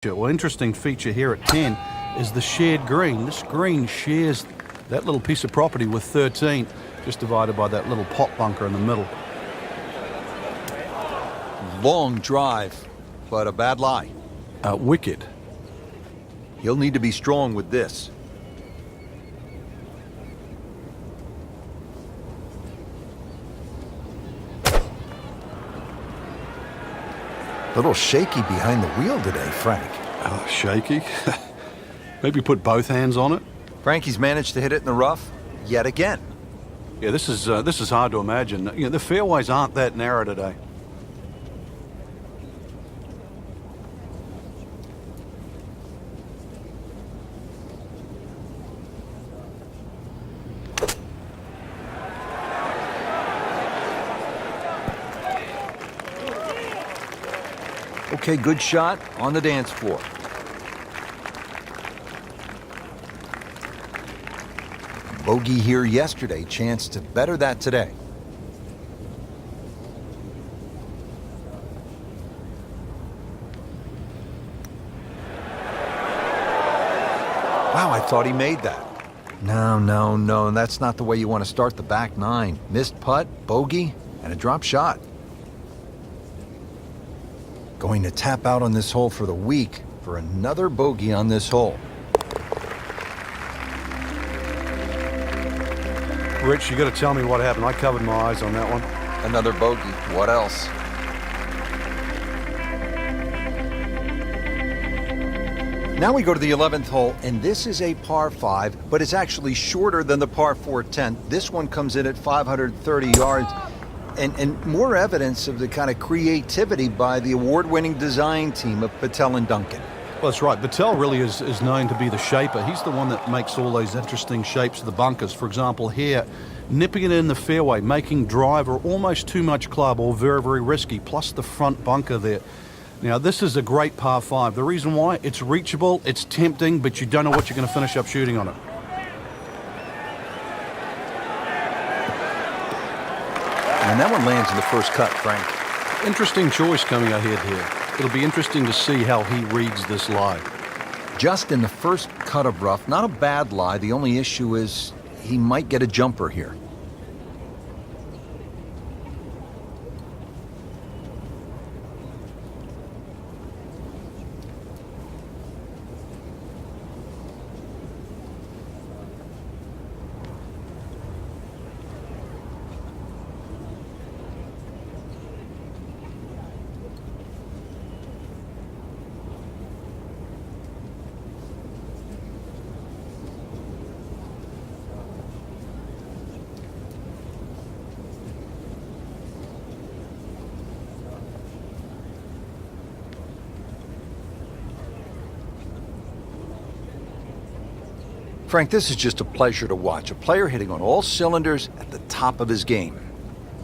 Well, interesting feature here at 10 is the shared green. This green shares that little piece of property with 13, just divided by that little pot bunker in the middle. Long drive, but a bad lie. Wicked. He'll need to be strong with this. Little shaky behind the wheel today, Frank. Oh, shaky. Maybe put both hands on it. Frankie's managed to hit it in the rough yet again. Yeah, this is hard to imagine. You know, the fairways aren't that narrow today. Okay, good shot on the dance floor. Bogey here yesterday, chance to better that today. Wow, I thought he made that. No, that's not the way you want to start the back nine. Missed putt, bogey, and a drop shot. Going to tap out on this hole for the week for another bogey on this hole. Rich, you got to tell me what happened. I covered my eyes on that one. Another bogey. What else? Now we go to the 11th hole, and this is a par 5, but it's actually shorter than the par 4 10. This one comes in at 530 yards. And more evidence of the kind of creativity by the award-winning design team of Patel and Duncan. Well, that's right. Patel really is known to be the shaper. He's the one that makes all those interesting shapes of the bunkers. For example, here, nipping it in the fairway, making driver almost too much club or very, very risky, plus the front bunker there. Now, this is a great par 5. The reason why, it's reachable, it's tempting, but you don't know what you're going to finish up shooting on it. And that one lands in the first cut, Frank. Interesting choice coming ahead here. It'll be interesting to see how he reads this lie. Just in the first cut of rough, not a bad lie. The only issue is he might get a jumper here. Frank, this is just a pleasure to watch. A player hitting on all cylinders at the top of his game.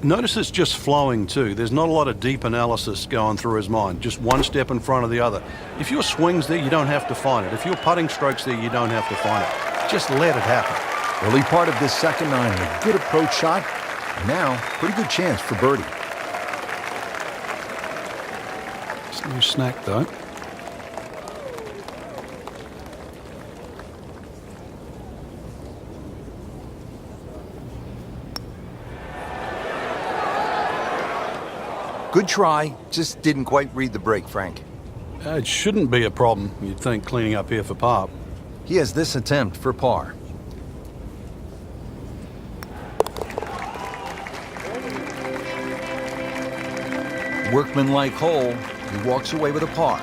Notice it's just flowing too. There's not a lot of deep analysis going through his mind. Just one step in front of the other. If your swing's there, you don't have to find it. If your putting stroke's there, you don't have to find it. Just let it happen. Early part of this second nine, a good approach shot. And now, pretty good chance for birdie. It's no snack though. Good try, just didn't quite read the break, Frank. It shouldn't be a problem, you'd think, cleaning up here for par. He has this attempt for par. Workmanlike hole, he walks away with a par.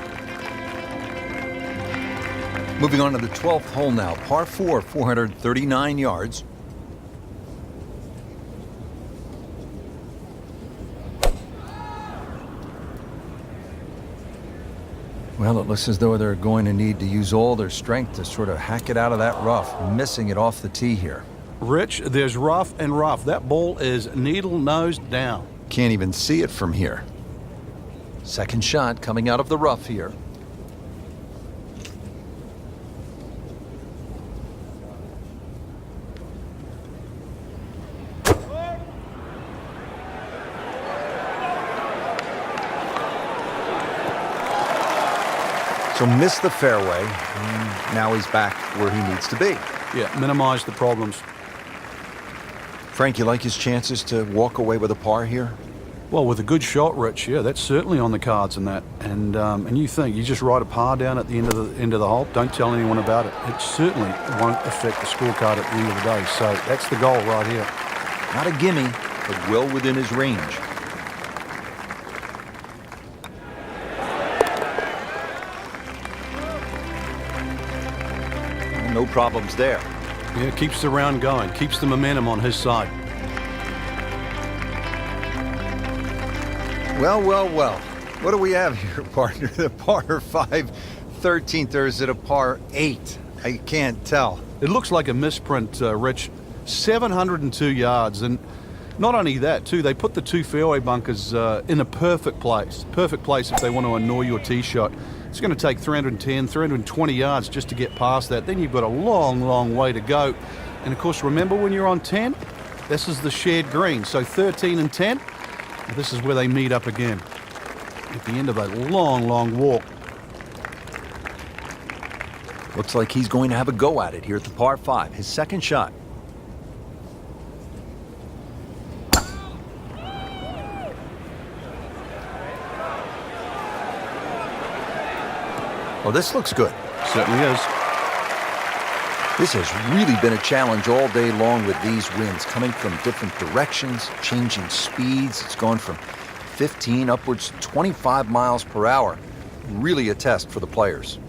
Moving on to the 12th hole now, par 4, 439 yards. Well, it looks as though they're going to need to use all their strength to sort of hack it out of that rough, missing it off the tee here. Rich, there's rough and rough. That ball is needle nose down. Can't even see it from here. Second shot coming out of the rough here. So missed the fairway, and now he's back where he needs to be. Yeah, minimize the problems. Frank, you like his chances to walk away with a par here? Well, with a good shot, Rich, yeah, that's certainly on the cards in that. And you think you just write a par down at the end of the hole. Don't tell anyone about it. It certainly won't affect the scorecard at the end of the day. So that's the goal right here. Not a gimme, but well within his range. No problems there. Yeah, keeps the round going, keeps the momentum on his side. Well, well, well. What do we have here, partner? The par 5 13th, or is it a par 8? I can't tell. It looks like a misprint, Rich. 702 yards, and not only that, too, they put the two fairway bunkers in a perfect place. Perfect place if they want to annoy your tee shot. It's going to take 310, 320 yards just to get past that. Then you've got a long, long way to go. And, of course, remember when you're on 10? This is the shared green. So 13 and 10, this is where they meet up again at the end of a long, long walk. Looks like he's going to have a go at it here at the par 5, his second shot. Oh, this looks good. Certainly is. This has really been a challenge all day long with these winds coming from different directions, changing speeds. It's gone from 15 upwards to 25 miles per hour. Really a test for the players.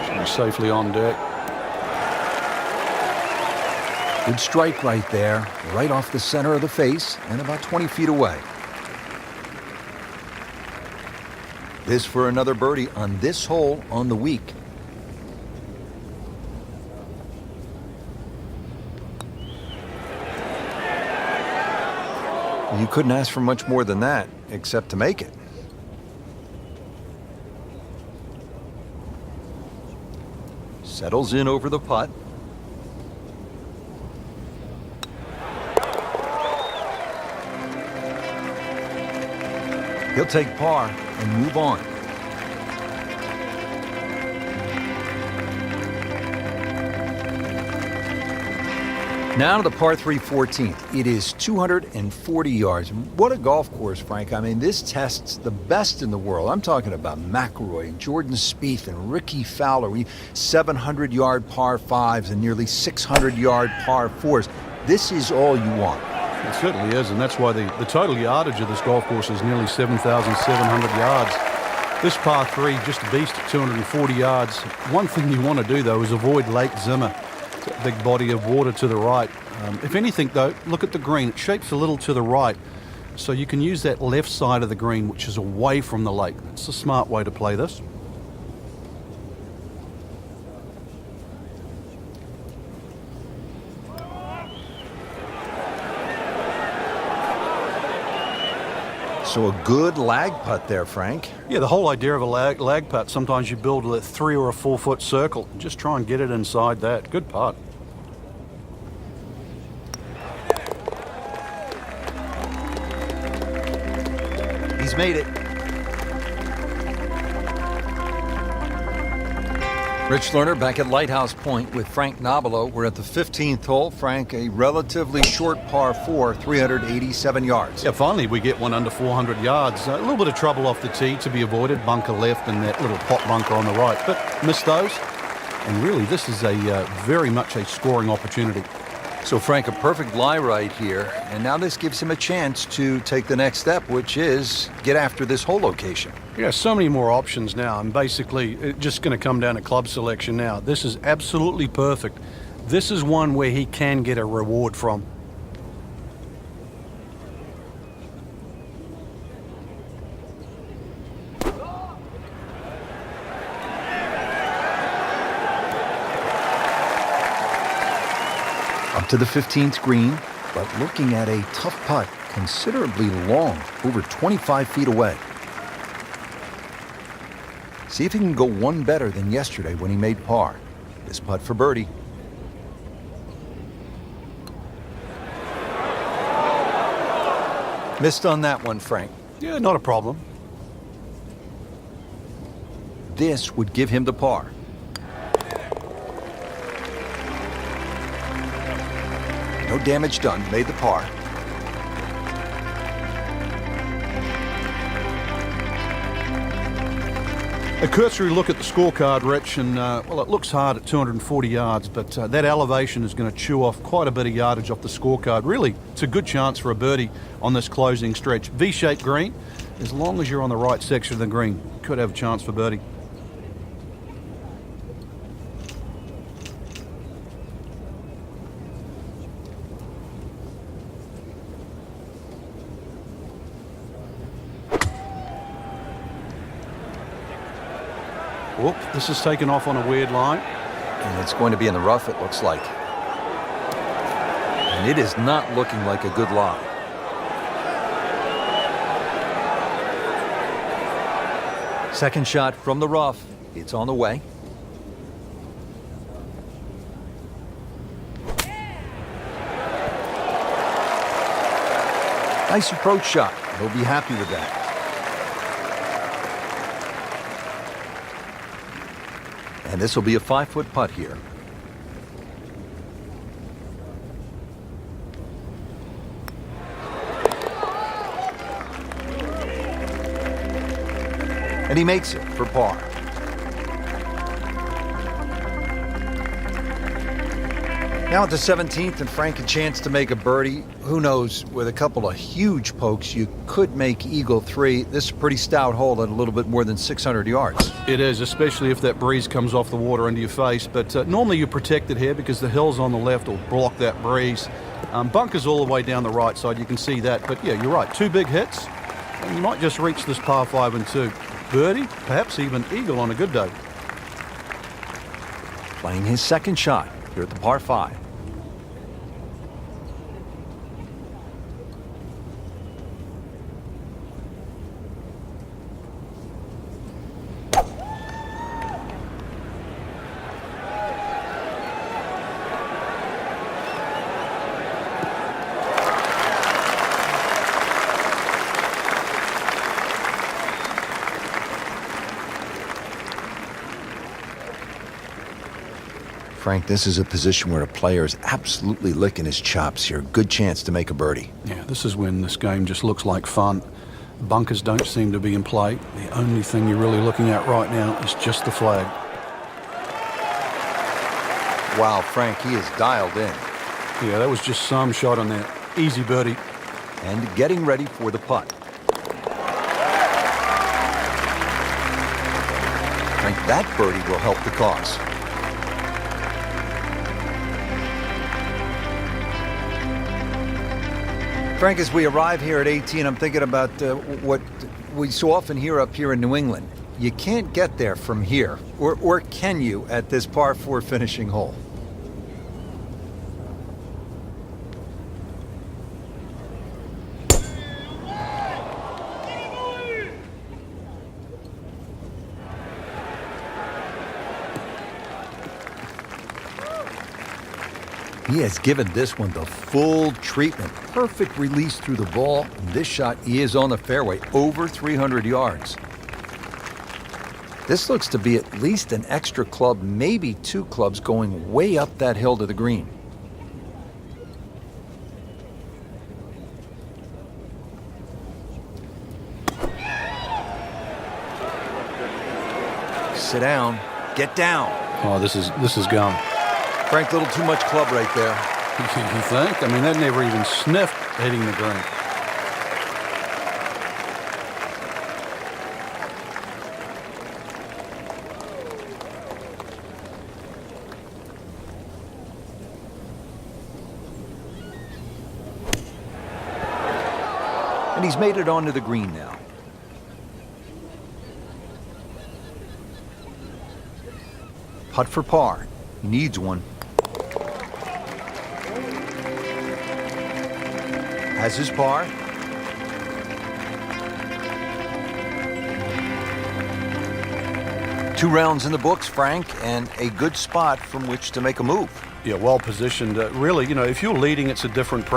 Should be safely on deck. Good strike right there, right off the center of the face and about 20 feet away. This for another birdie on this hole on the week. You couldn't ask for much more than that, except to make it. Settles in over the putt. He'll take par and move on. Now to the par 3 14th. It is 240 yards. What a golf course, Frank. I mean, this tests the best in the world. I'm talking about McIlroy and Jordan Spieth and Ricky Fowler. 700-yard par 5s and nearly 600-yard par 4s. This is all you want. It certainly is, and that's why the total yardage of this golf course is nearly 7,700 yards. This par 3, just a beast at 240 yards. One thing you want to do, though, is avoid Lake Zimmer. It's a big body of water to the right. If anything, though, look at the green. It shapes a little to the right, so you can use that left side of the green, which is away from the lake. It's a smart way to play this. So a good lag putt there, Frank. Yeah, the whole idea of a lag putt, sometimes you build a 3 or a 4 foot circle. Just try and get it inside that. Good putt. He's made it. Rich Lerner back at Lighthouse Pointe with Frank Nobilo. We're at the 15th hole. Frank, a relatively short par 4, 387 yards. Yeah, finally we get one under 400 yards. A little bit of trouble off the tee to be avoided. Bunker left and that little pot bunker on the right. But missed those. And really, this is a very much a scoring opportunity. So, Frank, a perfect lie right here. And now this gives him a chance to take the next step, which is get after this hole location. Yeah, so many more options now. And basically, it's just going to come down to club selection now. This is absolutely perfect. This is one where he can get a reward from. Up to the 15th green, but looking at a tough putt, considerably long, over 25 feet away. See if he can go one better than yesterday when he made par. This putt for birdie. Missed on that one, Frank. Yeah, not a problem. This would give him the par. No damage done. Made the par. A cursory look at the scorecard, Rich, and well, it looks hard at 240 yards, but that elevation is going to chew off quite a bit of yardage off the scorecard. Really, it's a good chance for a birdie on this closing stretch. V-shaped green, as long as you're on the right section of the green, could have a chance for birdie. Whoop, this is taken off on a weird line. And it's going to be in the rough, it looks like. And it is not looking like a good lie. Second shot from the rough. It's on the way. Nice approach shot. He'll be happy with that. And this will be a 5-foot putt here. And he makes it for par. Now at the 17th, and Frank a chance to make a birdie. Who knows, with a couple of huge pokes, you could make Eagle 3. This is a pretty stout hole at a little bit more than 600 yards. It is, especially if that breeze comes off the water into your face. But normally you're protected here because the hills on the left will block that breeze. Bunkers all the way down the right side, you can see that. But yeah, you're right, 2 big hits, and you might just reach this par 5 and 2. Birdie, perhaps even eagle on a good day. Playing his second shot here at the par 5. Frank, this is a position where a player is absolutely licking his chops here. Good chance to make a birdie. Yeah, this is when this game just looks like fun. Bunkers don't seem to be in play. The only thing you're really looking at right now is just the flag. Wow, Frank, he is dialed in. Yeah, that was just some shot on that. Easy birdie. And getting ready for the putt. Frank, that birdie will help the cause. Frank, as we arrive here at 18, I'm thinking about what we so often hear up here in New England. You can't get there from here, or can you at this par 4 finishing hole? He has given this one the full treatment. Perfect release through the ball. And this shot is on the fairway, over 300 yards. This looks to be at least an extra club, maybe 2 clubs going way up that hill to the green. Sit down, get down. Oh, this is gone. Frank, a little too much club right there. You think? I mean, that never even sniffed hitting the green. And he's made it onto the green now. Putt for par. He needs one. Has his par. Two rounds in the books, Frank, and a good spot from which to make a move. Yeah, well positioned. Really, you know, if you're leading, it's a different pressure.